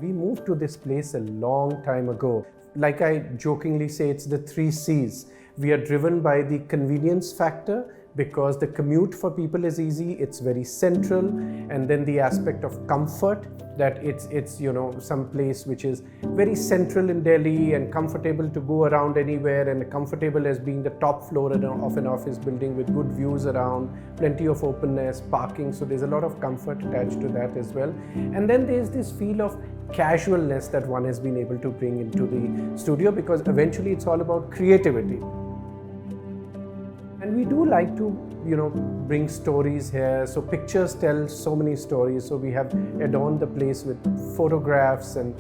We moved to this place a long time ago. Like I jokingly say, it's the 3 C's. We are driven by the convenience factor because the commute for people is easy, it's very central, and then the aspect of comfort, that it's some place which is very central in Delhi and comfortable to go around anywhere, and comfortable as being the top floor of an office building with good views around, plenty of openness, parking, so there's a lot of comfort attached to that as well. And then there's this feel of casualness that one has been able to bring into the studio, because eventually it's all about creativity. And we do like to, bring stories here. So pictures tell so many stories. So we have adorned the place with photographs and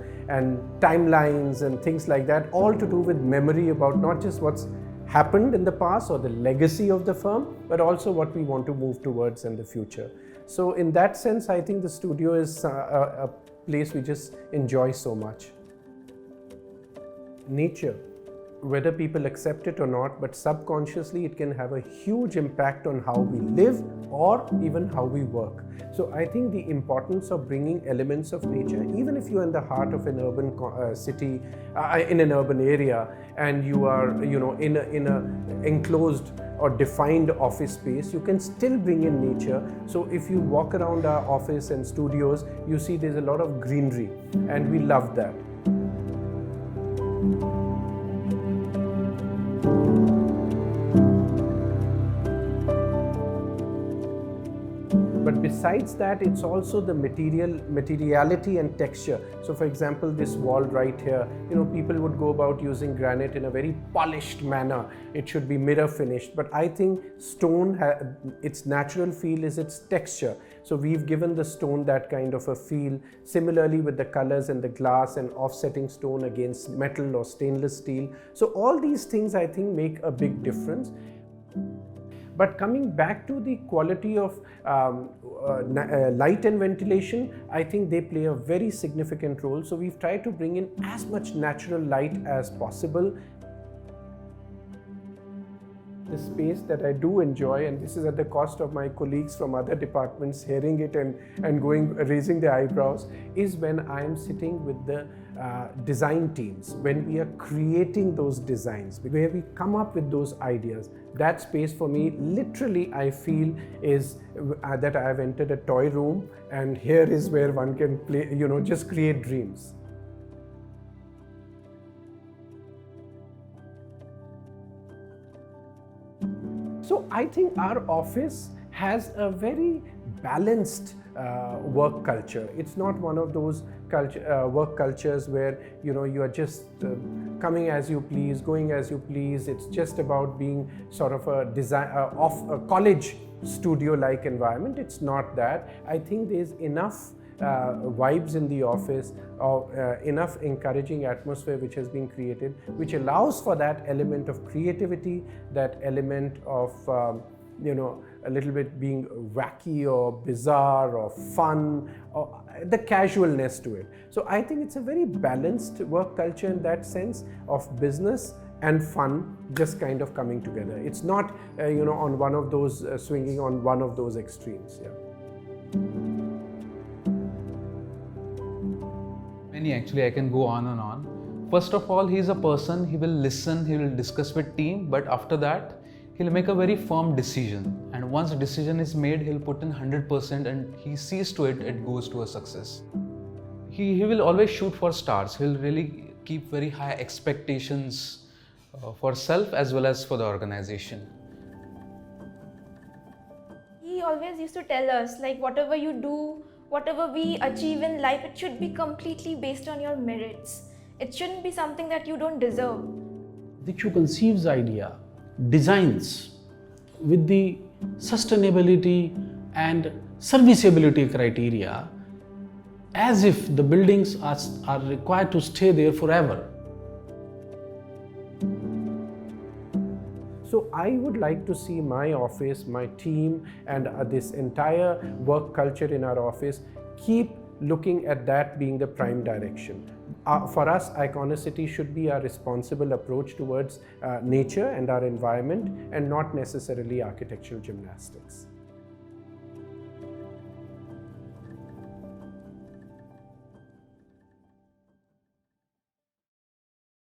timelines and things like that, all to do with memory about not just what's happened in the past or the legacy of the firm, but also what we want to move towards in the future. So in that sense, I think the studio is a place we just enjoy so much. Nature, whether people accept it or not, but subconsciously it can have a huge impact on how we live or even how we work. So I think the importance of bringing elements of nature, even if you're in the heart of an urban city, in an urban area, and you are in a enclosed or defined office space, you can still bring in nature. So if you walk around our office and studios, you see there's a lot of greenery, and we love that. But besides that, it's also the materiality and texture. So for example, this wall right here, people would go about using granite in a very polished manner. It should be mirror finished. But I think stone, its natural feel is its texture. So we've given the stone that kind of a feel. Similarly with the colors and the glass and offsetting stone against metal or stainless steel. So all these things I think make a big difference. But coming back to the quality of light and ventilation, I think they play a very significant role. So we've tried to bring in as much natural light as possible. The space that I do enjoy, and this is at the cost of my colleagues from other departments hearing it and raising their eyebrows, is when I am sitting with the design teams, when we are creating those designs, where we come up with those ideas. That space for me, literally, I feel is that I have entered a toy room, and here is where one can play, just create dreams. So I think our office has a very balanced work culture. It's not one of those work cultures where you are just coming as you please, going as you please. It's just about being sort of a college studio-like environment. It's not that. I think there's enough vibes in the office, or enough encouraging atmosphere which has been created, which allows for that element of creativity, that element of a little bit being wacky or bizarre or fun, or the casualness to it. So I think it's a very balanced work culture in that sense of business and fun just kind of coming together. It's not on one of those swinging on one of those extremes. Yeah. Actually, I can go on and on. First of all, he's a person, he will listen, he will discuss with team, but after that, he'll make a very firm decision. And once a decision is made, he'll put in 100% and he sees to it, it goes to a success. He will always shoot for stars. He'll really keep very high expectations for self as well as for the organization. He always used to tell us, like, whatever you do, whatever we achieve in life, it should be completely based on your merits. It shouldn't be something that you don't deserve. Dikshu conceives idea, designs with the sustainability and serviceability criteria as if the buildings are required to stay there forever. So I would like to see my office, my team, and this entire work culture in our office keep looking at that being the prime direction. For us, iconicity should be our responsible approach towards nature and our environment, and not necessarily architectural gymnastics.